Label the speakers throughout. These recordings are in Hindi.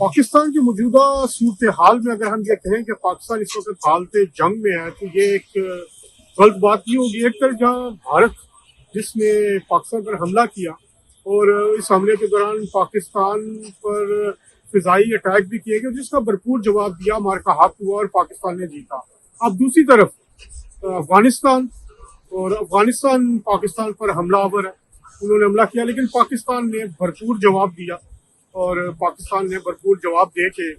Speaker 1: पाकिस्तान की मौजूदा सूरत हाल में अगर हम ये कहें कि पाकिस्तान इस वक्त हालत जंग में है तो ये एक गलत बात नहीं होगी। एक तरफ जहाँ भारत जिसने पाकिस्तान पर हमला किया और इस हमले के दौरान पाकिस्तान पर फिजाई अटैक भी किए गए जिसका भरपूर जवाब दिया, मार्का हाथ हुआ और पाकिस्तान ने जीता। अब दूसरी तरफ अफगानिस्तान पाकिस्तान पर हमलावर है, उन्होंने हमला किया लेकिन पाकिस्तान ने भरपूर जवाब दिया और पाकिस्तान ने भरपूर जवाब दे के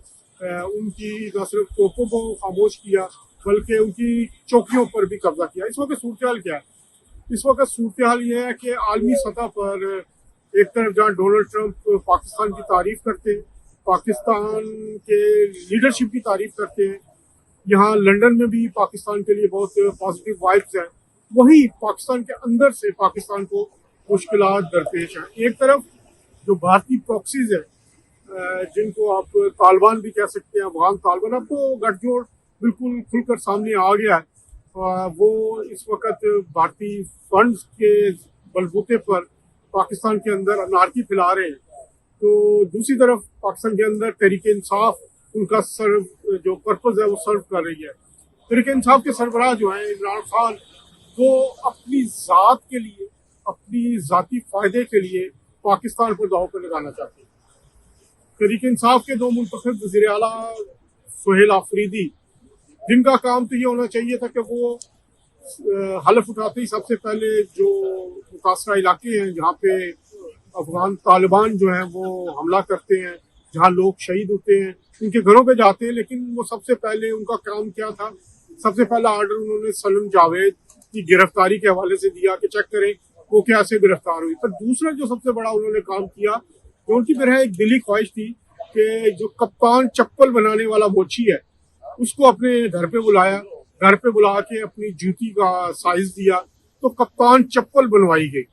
Speaker 1: उनकी न सिर्फ तोपों को खामोश किया बल्कि उनकी चौकियों पर भी कब्जा किया। इस वक्त सूरत हाल क्या है? इस वक्त सूरत हाल ये है कि आलमी सतह पर एक तरफ जहाँ डोनाल्ड ट्रंप पाकिस्तान की तारीफ करते हैं, पाकिस्तान के लीडरशिप की तारीफ करते हैं, यहाँ लंदन में भी पाकिस्तान के लिए बहुत पॉजिटिव वाइब्स हैं, वहीं पाकिस्तान के अंदर से पाकिस्तान को मुश्किलात दरपेश हैं। एक तरफ जो भारतीय प्रॉक्सीज है, जिनको आप तालिबान भी कह सकते हैं, अफगान तालिबान, अब तो गठजोड़ बिल्कुल खुलकर सामने आ गया है। वो इस वक्त भारतीय फंड्स के बलबूते पर पाकिस्तान के अंदर अनारकी फैला रहे हैं। तो दूसरी तरफ पाकिस्तान के अंदर तहरीक इंसाफ उनका जो पर्पज है वो सर्व कर रही है। तहरीक इंसाफ के सरबराह जो है इमरान खान, वो अपनी जात के लिए, अपनी जाती फायदे के लिए पाकिस्तान पर दांव पर लगाना चाहते हैं। तहरीक इंसाफ के दो मुंतखब वज़ीर आला सुहेल आफरीदी, जिनका काम तो ये होना चाहिए था कि वो हलफ उठाते ही सबसे पहले जो मुतासरा इलाके हैं जहाँ पे अफगान तालिबान जो हैं वो हमला करते हैं, जहाँ लोग शहीद होते हैं, उनके घरों पे जाते हैं। लेकिन वो सबसे पहले उनका काम क्या था? सबसे पहला ऑर्डर उन्होंने सलम जावेद की गिरफ्तारी के हवाले से दिया कि चेक करें वो कैसे गिरफ्तार हुई। पर दूसरा जो सबसे बड़ा उन्होंने काम किया, जो उनकी तरह एक दिली ख्वाहिश थी कि जो कप्तान चप्पल बनाने वाला मोची है उसको अपने घर पे बुलाया, घर पे बुला के अपनी जूती का साइज दिया, तो कप्तान चप्पल बनवाई गई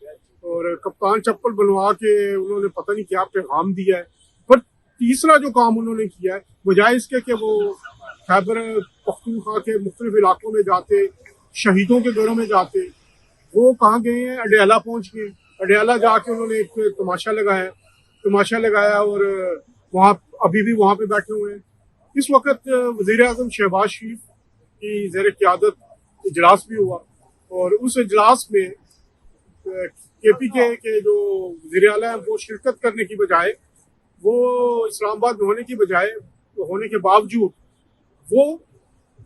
Speaker 1: और कप्तान चप्पल बनवा के उन्होंने पता नहीं क्या पैगाम दिया है। पर तीसरा जो काम उन्होंने किया है, बजाय इसके कि वो खैबर पख्तूनख्वा के मुख्तलिफ इलाकों में जाते, शहीदों के घरों में जाते, वो कहाँ गए हैं? अडयाला पहुंच गए। अडयाला जाके उन्होंने एक तमाशा लगाया और वहाँ अभी भी वहाँ पे बैठे हुए हैं। इस वक्त वज़ीर आज़म शहबाज शरीफ की ज़ेर क़यादत इजलास भी हुआ और उस इजलास में KPK के जो वज़ीर आला हैं वो शिरकत करने की बजाय, वो इस्लामाबाद में होने के बावजूद वो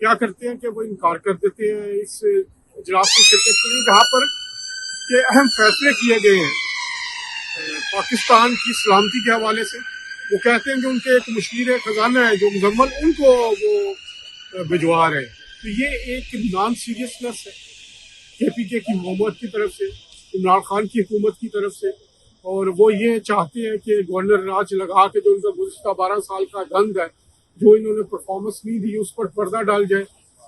Speaker 1: क्या करते हैं कि वो इनकार कर देते हैं इस इजलास में शिरकत के लिए, जहाँ पर के अहम फैसले किए गए हैं पाकिस्तान की सलामती के हवाले से। वो कहते हैं कि उनके एक मुशीर खजाना है जो मुजम्मल, उनको वो भिजवा रहे हैं। तो ये एक नॉन सीरियसनेस है KPK की हुकूमत की तरफ से, इमरान खान की हुकूमत की तरफ से, और वो ये चाहते हैं कि गवर्नर राज लगा के जो उनका गुज़िश्ता 12 साल का गंद है, जो इन्होंने परफॉर्मेंस नहीं दी, उस पर पर्दा डाल जाए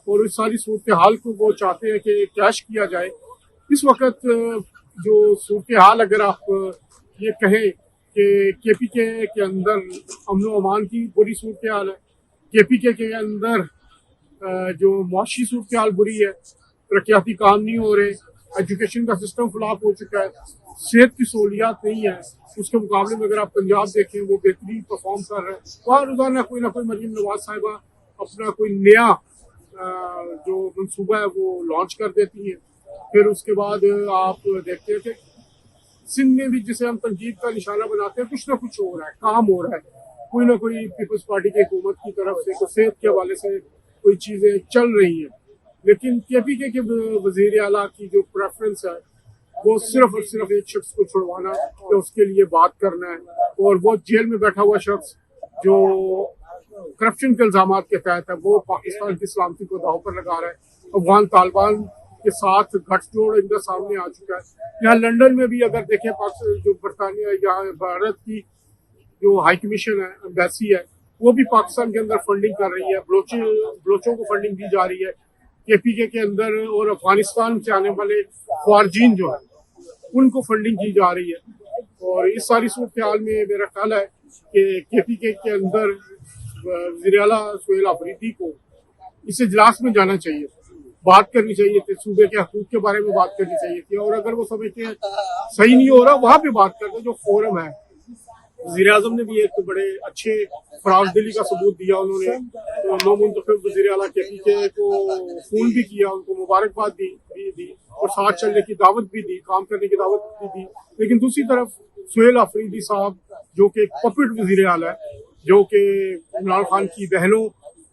Speaker 1: और इस सारी सूरत हाल को वो चाहते हैं कि कैश किया जाए। इस वक्त जो सूरत हाल, अगर आप ये कहें कि KPK के अंदर अमन व अमान की बुरी सूरत हाल है, KPK के अंदर जो मुआशी सूरत हाल बुरी है, तरक्याती काम नहीं हो रहे, एजुकेशन का सिस्टम फ्लॉप हो चुका है, सेहत की सहूलियात नहीं है। उसके मुकाबले में अगर आप पंजाब देखें, वो बेहतरीन परफॉर्म कर रहे हैं। वहाँ रोजाना कोई ना कोई मरीम नवाज साहिबा अपना कोई नया जो मंसूबा है वो लॉन्च कर देती हैं। फिर उसके बाद आप देखते हैं कि सिंध में भी, जिसे हम तंजीद का निशाना बनाते हैं, कुछ ना कुछ हो रहा है, काम हो रहा है, कोई ना कोई पीपल्स पार्टी की हुकूमत की तरफ से कोई सेहत के हवाले से कोई चीज़ें चल रही हैं। लेकिन KPK के वज़ीर आला की जो प्रेफरेंस है वो सिर्फ और सिर्फ एक शख्स को छुड़वाना या उसके लिए बात करना है, और वो जेल में बैठा हुआ शख्स जो करप्शन के इल्जाम के तहत है, वो पाकिस्तान की सलामती को दांव पर लगा रहा है। अफगान तालिबान के साथ गठजोड़ इनका सामने आ चुका है। यहाँ लंदन में भी अगर देखें, जो बरतानिया या भारत की जो हाई कमीशन है, एम्बेसी है, वो भी पाकिस्तान के अंदर फंडिंग कर रही है, बलोचों को फंडिंग दी जा रही है KPK के अंदर, और अफगानिस्तान से आने वाले ख्वारजीन जो है उनको फंडिंग की जा रही है। और इस सारी सूरत हाल में मेरा ख्याल है कि KPK के अंदर वज़ीर आला सुहेल आफरीदी को इस इजलास में जाना चाहिए, बात करनी चाहिए थी, सूबे के हकूक के बारे में बात करनी चाहिए थी। और अगर वो समझते हैं सही नहीं हो रहा, वहाँ पे बात करते, जो फोरम है वज़ीर आज़म ने भी एक बड़े अच्छे फराज दिली का सबूत दिया। उन्होंने तो नौमुंतखब वज़ीर आला KPK को फ़ोन भी किया, उनको मुबारकबाद दी और साथ चलने की दावत भी दी, काम करने की दावत भी दी। लेकिन दूसरी तरफ सुहेल अफरीदी साहब जो कि पपेट वज़ीर आला है, जो कि इमरान खान की बहनों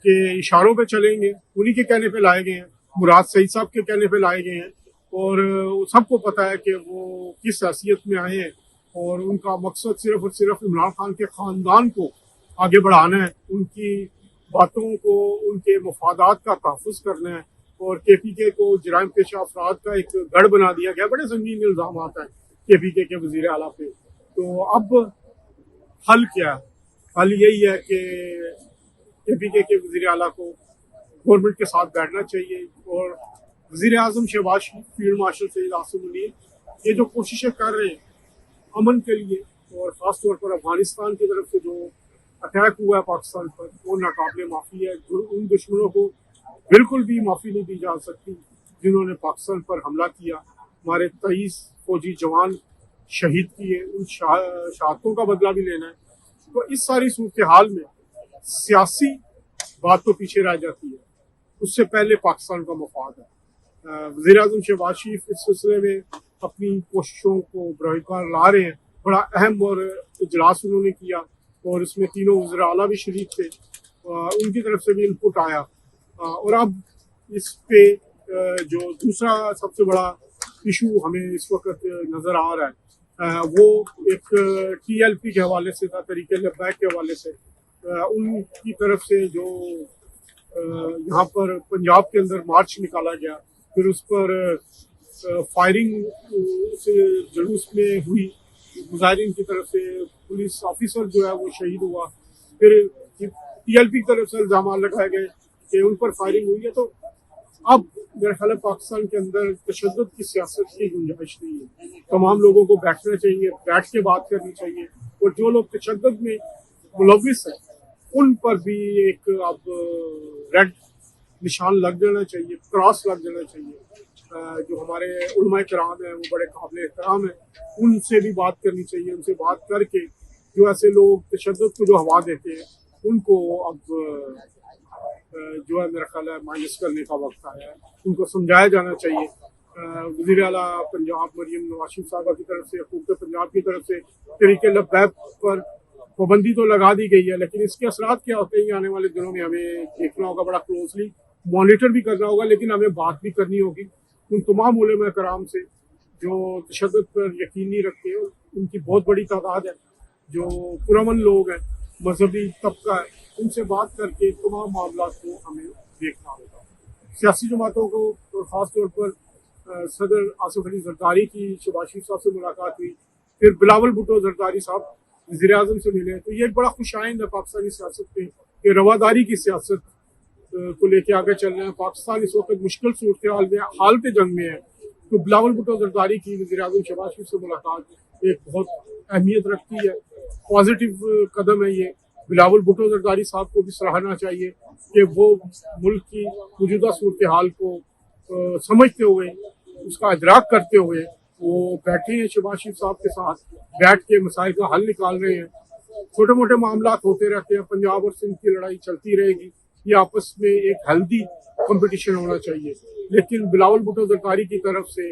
Speaker 1: के इशारों पे चलेंगे, उन्हीं के कहने पे लाए गए हैं, मुराद सईद साहब के कहने पे लाए गए हैं और सबको पता है कि वो किस हैसियत में आए हैं और उनका मकसद सिर्फ और सिर्फ इमरान खान के ख़ानदान को आगे बढ़ाना है, उनकी बातों को, उनके मफादात का तहफ़्फ़ुज़ करना है और KPK को जराइम पेशा अफराद का एक गढ़ बना दिया गया। बड़े संगीन इल्ज़ाम हैं KPK के वज़ीर आला पे। तो अब हल क्या है? हल यही है कि KPK के वज़ीर आला को गवर्नमेंट के साथ बैठना चाहिए और वज़ीर आज़म शहबाज शरीफ, फील्ड मार्शल सईद आसिम मुनीर ये जो कोशिशें कर रहे हैं अमन के लिए और ख़ास तौर पर अफगानिस्तान की तरफ से जो अटैक हुआ है पाकिस्तान पर, वो नाकाबिले माफ़ी है। उन दुश्मनों को बिल्कुल भी माफ़ी नहीं दी जा सकती जिन्होंने पाकिस्तान पर हमला किया, हमारे 23 फौजी जवान शहीद किए, उन शहादतों का बदला भी लेना है। तो इस सारी सूरत हाल में सियासी बात तो पीछे रह जाती है, उससे पहले पाकिस्तान का मफाद है। वज़ीर आज़म शहबाज शरीफ इस सिलसिले में अपनी कोशिशों को बरक़रार ला रहे हैं। बड़ा अहम और इजलास उन्होंने किया और इसमें तीनों वज़ीर आला भी शरीक थे, उनकी तरफ से भी इनपुट आया और अब इस पे जो दूसरा सबसे बड़ा इशू हमें इस वक्त नज़र आ रहा है वो एक TLP के हवाले से था, तरीके लब्बैक के हवाले से। उनकी तरफ से जो यहाँ पर पंजाब के अंदर मार्च निकाला गया, फिर उस पर फायरिंग से जुलूस में हुई, मुजाहिरीन की तरफ से पुलिस ऑफिसर जो है वो शहीद हुआ, फिर TLP की तरफ से इल्ज़ाम लगाए गए कि उन पर फायरिंग हुई है। तो अब मेरा ख्याल है पाकिस्तान के अंदर तशद्दुद की सियासत की गुंजाइश नहीं है। तमाम लोगों को बैठना चाहिए, बैठ के बात करनी चाहिए और जो लोग तशद्दुद में मुलव्विस हैं उन पर भी एक अब रेड निशान लग जाना चाहिए, क्रॉस लग जाना चाहिए। जो हमारे उलमाए किराम हैं वो बड़े काबिल एहतराम हैं, उनसे भी बात करनी चाहिए। उनसे बात करके जो ऐसे लोग तशद्दुद को जो हवा देते हैं उनको अब जो है मेरा ख्याल है मायूस करने का वक्त आया है, उनको समझाया जाना चाहिए। वज़ीर आला पंजाब मरियम नवाज शरीफ साहबा की तरफ से, हुकूमत पंजाब की तरफ से तरीके लब्बैक पर पाबंदी तो लगा दी गई है, लेकिन इसके असरात क्या होते हैं आने वाले दिनों में हमें देखना होगा, बड़ा क्लोजली मॉनिटर भी करना होगा, लेकिन हमें बात भी करनी होगी उन तमाम उलमा कराम से जो तशद्दुद पर यकीन नहीं रखते हैं। उनकी बहुत बड़ी तादाद है जो पुरअमन लोग हैं, मजहबी तबका है, उनसे बात करके तमाम मामला को हमें देखना होगा। सियासी जमातों को और ख़ास तौर पर सदर आसिफ अली जरदारी की शहबाज शरीफ साहब से मुलाकात हुई, फिर बिलावल भुट्टो जरदारी साहब वज़ीर आज़म से मिले, तो ये एक बड़ा खुशाइंद है पाकिस्तानी सियासत पे कि रवादारी की सियासत को लेके आगे चल रहे हैं। पाकिस्तान इस वक्त मुश्किल सूरत हाल में, हालत जंग में है, तो बिलावल भुट्टो जरदारी की वज़ीर आज़म शहबाज शरीफ से मुलाकात एक बहुत अहमियत रखती है, पॉजिटिव कदम है ये। बिलावल भुट्टो जरदारी साहब को भी सराहना चाहिए कि वो मुल्क की मौजूदा सूरत हाल को समझते हुए, उसका इदराक करते हुए वो बैठे हैं शहबाज शरीफ साहब के साथ, बैठ के मसाइल का हल निकाल रहे हैं। छोटे मोटे मामला होते रहते हैं, पंजाब और सिंध की लड़ाई चलती रहेगी, ये आपस में एक हेल्दी कंपटीशन होना चाहिए। लेकिन बिलावल भुट्टो जरदारी की तरफ से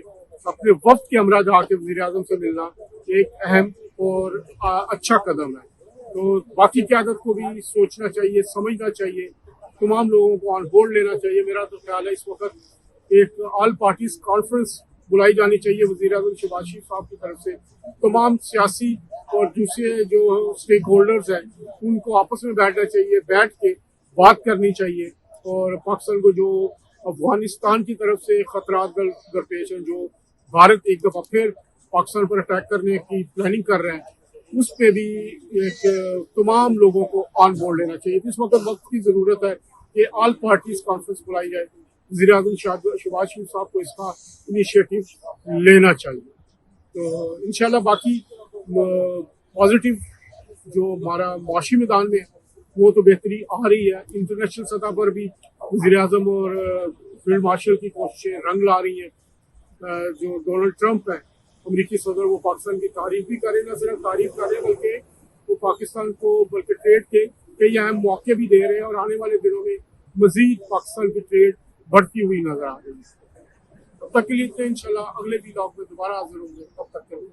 Speaker 1: अपने वक्त के हमरा जाके वज़ीर आज़म से मिलना एक अहम और अच्छा कदम है। तो बाकी क़यादत को भी सोचना चाहिए, समझना चाहिए, तमाम लोगों को ऑन बोर्ड लेना चाहिए। मेरा तो ख्याल है इस वक्त एक ऑल पार्टीज कॉन्फ्रेंस बुलाई जानी चाहिए वज़ीर आज़म शहबाज शरीफ साहब की तरफ से। तमाम सियासी और दूसरे जो स्टेक होल्डर्स हैं उनको आपस में बैठना चाहिए, बैठ के बात करनी चाहिए और पाकिस्तान को जो अफगानिस्तान की तरफ से खतरात दरपेश हैं, जो भारत एक दफ़ा फिर पाकिस्तान पर अटैक करने की प्लानिंग कर रहे हैं, उस पर भी एक तमाम लोगों को ऑन बोर्ड लेना चाहिए। इस वक्त की ज़रूरत है कि ऑल पार्टीज कॉन्फ्रेंस बुलाई जाए, वज़ीर आज़म शहबाज शरीफ साहब को इसका इनिशिएटिव लेना चाहिए। तो इंशाल्लाह बाकी पॉजिटिव जो हमारा माशी मैदान में वो तो बेहतरी आ रही है। इंटरनेशनल सतह पर भी वज़ीर आज़म और फील्ड मार्शल की कोशिशें रंग ला रही हैं। जो डोनाल्ड ट्रंप है अमरीकी सदर, वो पाकिस्तान की तारीफ भी करें, न सिर्फ तारीफ करें बल्कि वो पाकिस्तान को बल्कि ट्रेड के कई अहम मौके भी दे रहे हैं और आने वाले दिनों में मजीद पाकिस्तान की ट्रेड बढ़ती हुई नजर आ रही है। तब तक के लिए इंशाल्लाह अगले व्लॉग में दोबारा हाजिर होंगे। तब तक के लिए